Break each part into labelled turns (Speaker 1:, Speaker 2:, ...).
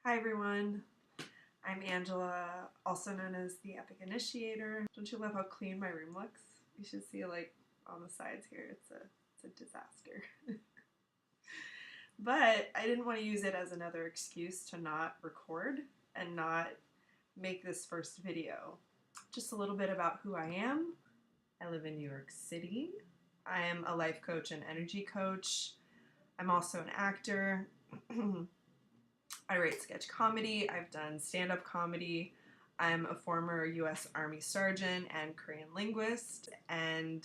Speaker 1: Hi everyone, I'm Angela, also known as the Epic Initiator. Don't you love how clean my room looks? You should see like on the sides here, it's a disaster. But I didn't want to use it as another excuse to not record and not make this first video. Just a little bit about who I am. I live in New York City. I am a life coach and energy coach. I'm also an actor. I write sketch comedy, I've done stand-up comedy, I'm a former U.S. Army sergeant and Korean linguist, and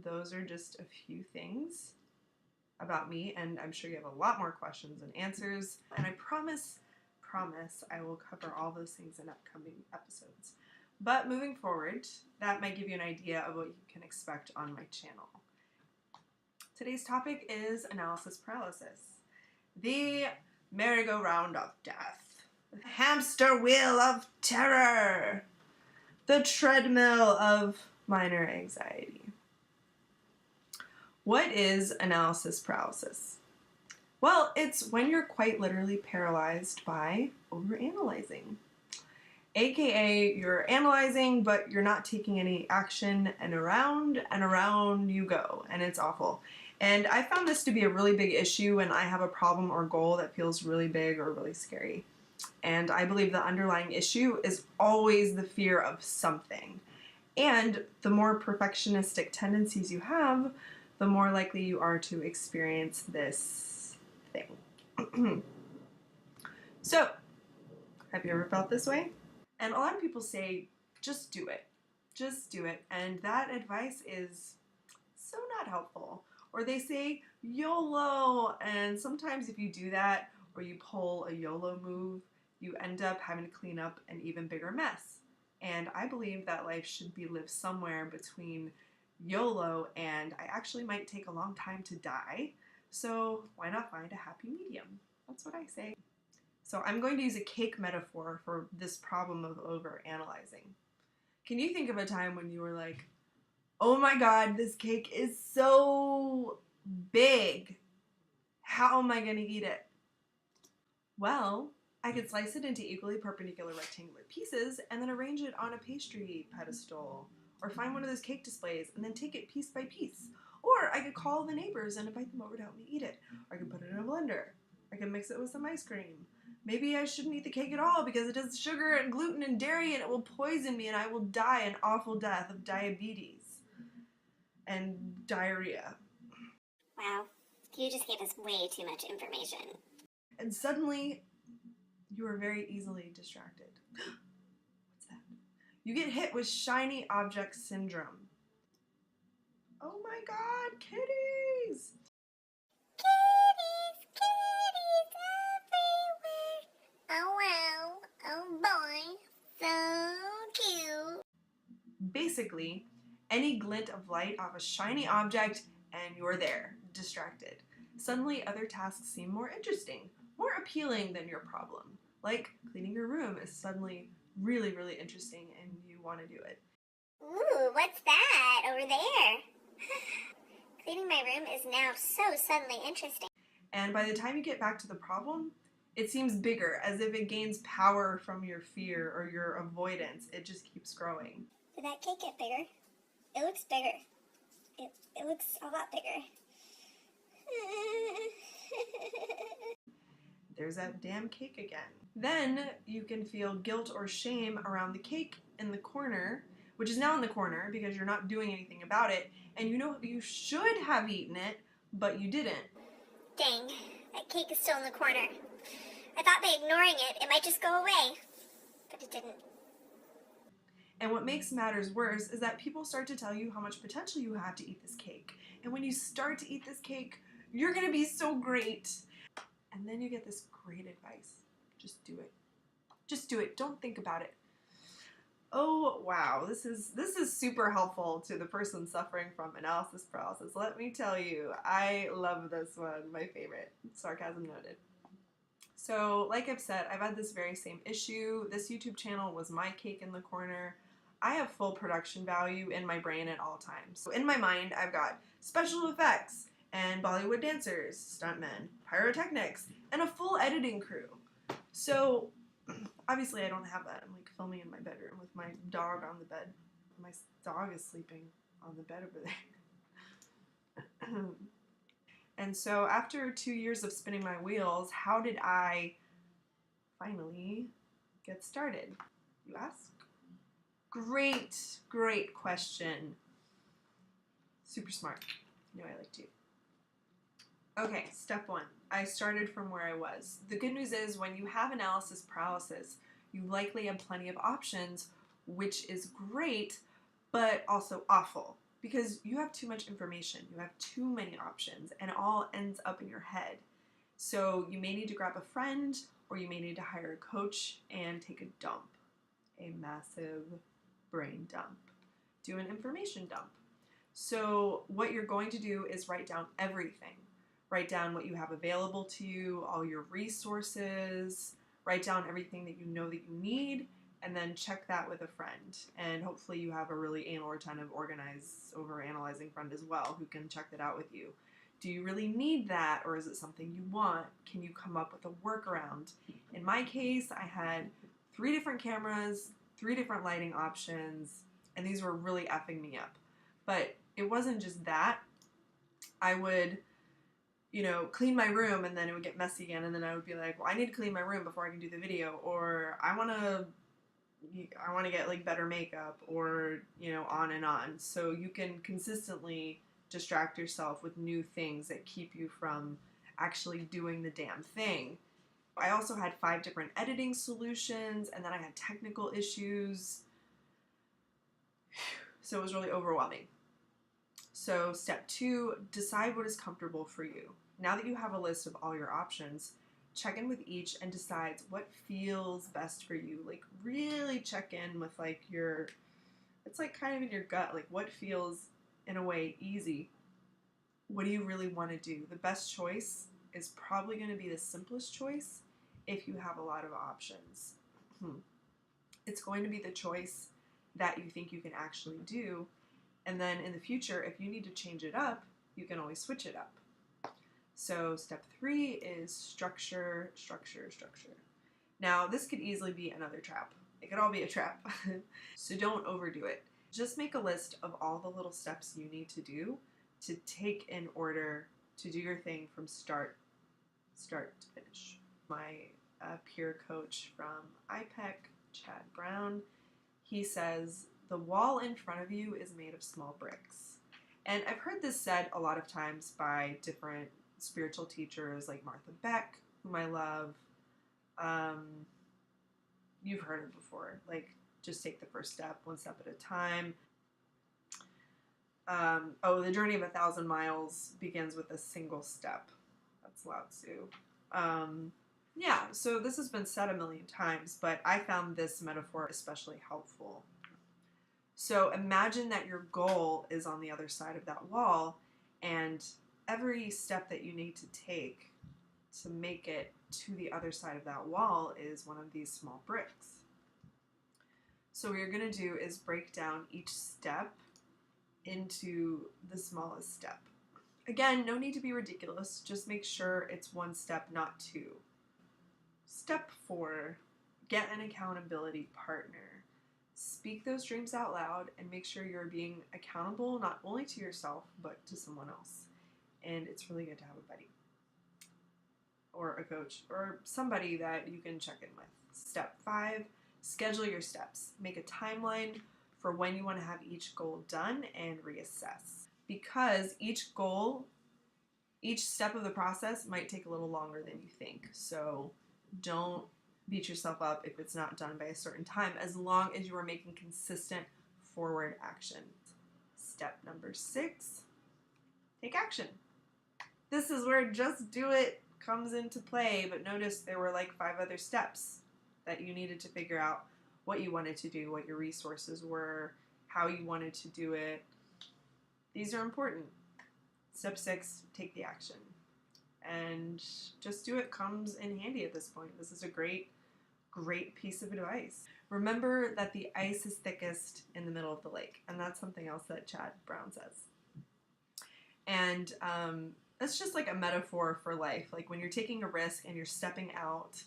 Speaker 1: those are just a few things about me, and I'm sure you have a lot more questions and answers, and I promise I will cover all those things in upcoming episodes. But moving forward, that might give you an idea of what you can expect on my channel. Today's topic is analysis paralysis. The merry-go-round of death. The hamster wheel of terror. The treadmill of minor anxiety. What is analysis paralysis? Well, it's when you're quite literally paralyzed by overanalyzing. AKA, you're analyzing, but you're not taking any action, and around you go, and it's awful. And I found this to be a really big issue when I have a problem or goal that feels really big or really scary. And I believe the underlying issue is always the fear of something. And the more perfectionistic tendencies you have, the more likely you are to experience this thing. So, have you ever felt this way? And a lot of people say, just do it. Just do it. And that advice is so not helpful. Or they say YOLO, and sometimes if you do that or you pull a YOLO move, you end up having to clean up an even bigger mess. And I believe that life should be lived somewhere between YOLO and I actually might take a long time to die, so why not find a happy medium? That's what I say. So I'm going to use a cake metaphor for this problem of overanalyzing. Can you think of a time when you were like, oh my god, this cake is so big. How am I going to eat it? Well, I could slice it into equally perpendicular rectangular pieces and then arrange it on a pastry pedestal. Or find one of those cake displays and then take it piece by piece. Or I could call the neighbors and invite them over to help me eat it. Or I could put it in a blender. I could mix it with some ice cream. Maybe I shouldn't eat the cake at all because it has sugar and gluten and dairy and it will poison me and I will die an awful death of diabetes and diarrhea.
Speaker 2: Wow, you just gave us way too much information.
Speaker 1: And suddenly, you are very easily distracted. What's that? You get hit with shiny object syndrome. Oh my god, kitties!
Speaker 2: Kitties, kitties everywhere. Oh wow, oh boy, so cute.
Speaker 1: Basically, any glint of light off a shiny object and you're there, distracted. Suddenly, other tasks seem more interesting, more appealing than your problem. Like cleaning your room is suddenly really, really interesting and you want to do it.
Speaker 2: Ooh, what's that over there? Cleaning my room is now so suddenly interesting.
Speaker 1: And by the time you get back to the problem, it seems bigger, as if it gains power from your fear or your avoidance. It just keeps growing.
Speaker 2: Did that cake get bigger? It looks bigger. It looks a lot bigger.
Speaker 1: There's that damn cake again. Then you can feel guilt or shame around the cake in the corner, which is now in the corner because you're not doing anything about it, and you know you should have eaten it, but you didn't.
Speaker 2: Dang, that cake is still in the corner. I thought by ignoring it, it might just go away, but it didn't.
Speaker 1: And what makes matters worse is that people start to tell you how much potential you have to eat this cake. And when you start to eat this cake, you're gonna be so great. And then you get this great advice. Just do it. Just do it. Don't think about it. Oh, wow. This is super helpful to the person suffering from analysis paralysis. Let me tell you, I love this one. My favorite. Sarcasm noted. So, like I've said, I've had this very same issue. This YouTube channel was my cake in the corner. I have full production value in my brain at all times. So in my mind, I've got special effects and Bollywood dancers, stuntmen, pyrotechnics, and a full editing crew. So obviously I don't have that. I'm like filming in my bedroom with my dog on the bed. My dog is sleeping on the bed over there. And so after 2 years of spinning my wheels, how did I finally get started, you ask? Great question. Super smart. You know I like to. Okay, step 1. I started from where I was. The good news is when you have analysis paralysis, you likely have plenty of options, which is great, but also awful because you have too much information. You have too many options and it all ends up in your head. So you may need to grab a friend or you may need to hire a coach and take a dump, a massive brain dump. Do an information dump. So what you're going to do is write down everything. Write down what you have available to you, all your resources, write down everything that you know that you need, and then check that with a friend. And hopefully you have a really anal retentive, organized, over-analyzing friend as well who can check that out with you. Do you really need that, or is it something you want? Can you come up with a workaround? In my case, I had 3 different cameras, 3 different lighting options, and these were really effing me up. But it wasn't just that. I would, clean my room and then it would get messy again, and then I would be like, well, I need to clean my room before I can do the video, or I want to get like better makeup, or on and on. So you can consistently distract yourself with new things that keep you from actually doing the damn thing. I also had 5 different editing solutions, and then I had technical issues. So it was really overwhelming. So step 2, decide what is comfortable for you. Now that you have a list of all your options, check in with each and decide what feels best for you. Like really check in with like it's like kind of in your gut, like what feels in a way easy. What do you really want to do? The best choice is probably going to be the simplest choice if you have a lot of options. It's going to be the choice that you think you can actually do. And then in the future, if you need to change it up, you can always switch it up. So step 3 is structure. Now, this could easily be another trap. It could all be a trap. So don't overdo it. Just make a list of all the little steps you need to do to take in order to do your thing from start to finish. My peer coach from IPEC, Chad Brown, he says, the wall in front of you is made of small bricks. And I've heard this said a lot of times by different spiritual teachers like Martha Beck, whom I love. You've heard it before. Like, just take the first step, one step at a time. The journey of 1,000 miles begins with a single step. That's Lao Tzu. Yeah, so this has been said a million times, but I found this metaphor especially helpful. So imagine that your goal is on the other side of that wall, and every step that you need to take to make it to the other side of that wall is one of these small bricks. So what you're going to do is break down each step into the smallest step. Again, no need to be ridiculous. Just make sure it's 1 step, not 2. Step 4, get an accountability partner. Speak those dreams out loud and make sure you're being accountable not only to yourself, but to someone else. And it's really good to have a buddy or a coach or somebody that you can check in with. Step 5, schedule your steps. Make a timeline for when you want to have each goal done and reassess. Because each step of the process might take a little longer than you think. So don't beat yourself up if it's not done by a certain time, as long as you are making consistent forward action. Step number 6, take action. This is where just do it comes into play, but notice there were like 5 other steps that you needed to figure out what you wanted to do, what your resources were, how you wanted to do it. These are important. Step 6, take the action. And just do it comes in handy at this point. This is a great piece of advice. Remember that the ice is thickest in the middle of the lake, and that's something else that Chad Brown says. And that's just like a metaphor for life. Like when you're taking a risk and you're stepping out,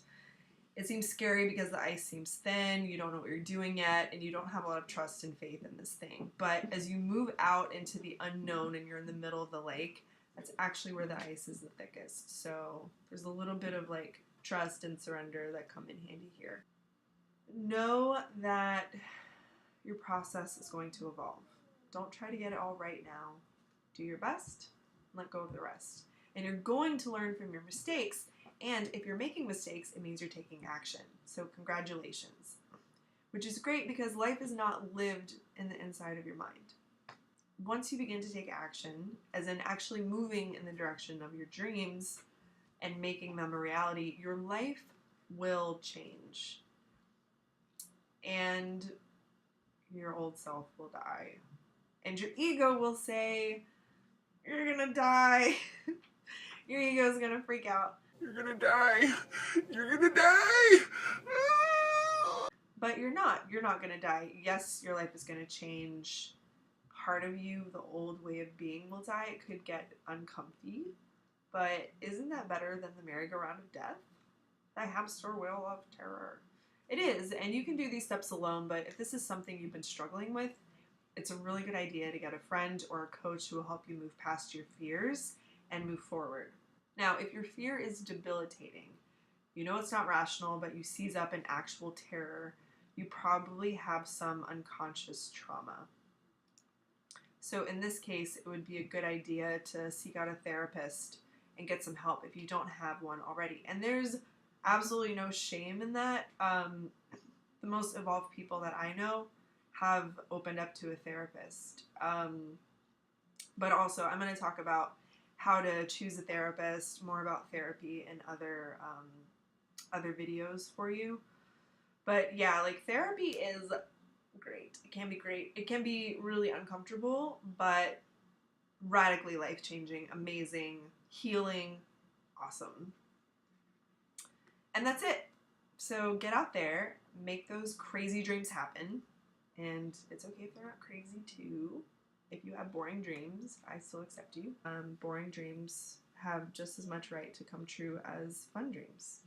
Speaker 1: It seems scary because the ice seems thin, you don't know what you're doing yet, and you don't have a lot of trust and faith in this thing. But as you move out into the unknown and you're in the middle of the lake, that's actually where the ice is the thickest. So there's a little bit of like trust and surrender that come in handy here. Know that your process is going to evolve. Don't try to get it all right now. Do your best, let go of the rest. And you're going to learn from your mistakes. And if you're making mistakes, it means you're taking action. So congratulations. Which is great because life is not lived in the inside of your mind. Once you begin to take action, as in actually moving in the direction of your dreams and making them a reality, your life will change. And your old self will die. And your ego will say, you're gonna die. Your ego's gonna freak out.
Speaker 3: You're gonna die. You're gonna die.
Speaker 1: But you're not. You're not gonna die. Yes, your life is gonna change. Part of you, the old way of being, will die. It could get uncomfy. But isn't that better than the merry-go-round of death? The hamster wheel of terror. It is, and you can do these steps alone, but if this is something you've been struggling with, it's a really good idea to get a friend or a coach who will help you move past your fears and move forward. Now, if your fear is debilitating, you know it's not rational, but you seize up in actual terror, you probably have some unconscious trauma. So in this case, it would be a good idea to seek out a therapist and get some help if you don't have one already. And there's absolutely no shame in that. The most evolved people that I know have opened up to a therapist. But also, I'm going to talk about how to choose a therapist, more about therapy and other videos for you. But yeah, like therapy is great. It can be great. It can be really uncomfortable, but radically life-changing, amazing, healing, awesome. And that's it. So get out there, make those crazy dreams happen. And it's okay if they're not crazy too. If you have boring dreams, I still accept you. Boring dreams have just as much right to come true as fun dreams.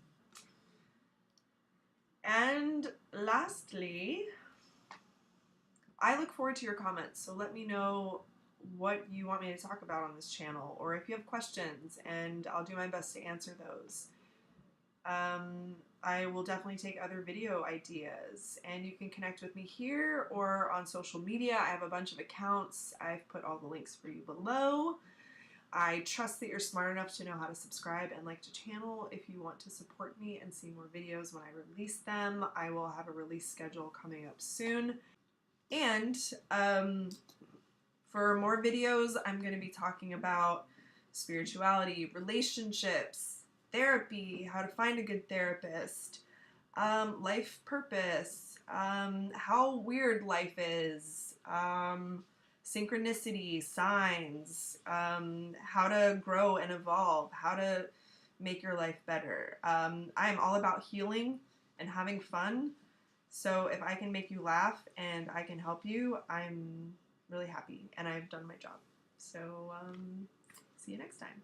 Speaker 1: And lastly, I look forward to your comments. So let me know what you want me to talk about on this channel, or if you have questions, and I'll do my best to answer those. I will definitely take other video ideas, and you can connect with me here or on social media. I have a bunch of accounts. I've put all the links for you below. I trust that you're smart enough to know how to subscribe and like the channel if you want to support me and see more videos when I release them. I will have a release schedule coming up soon. And for more videos, I'm going to be talking about spirituality, relationships, therapy, how to find a good therapist, life purpose, how weird life is, synchronicity, signs, how to grow and evolve, how to make your life better. I am all about healing and having fun. So if I can make you laugh and I can help you, I'm really happy and I've done my job. So see you next time.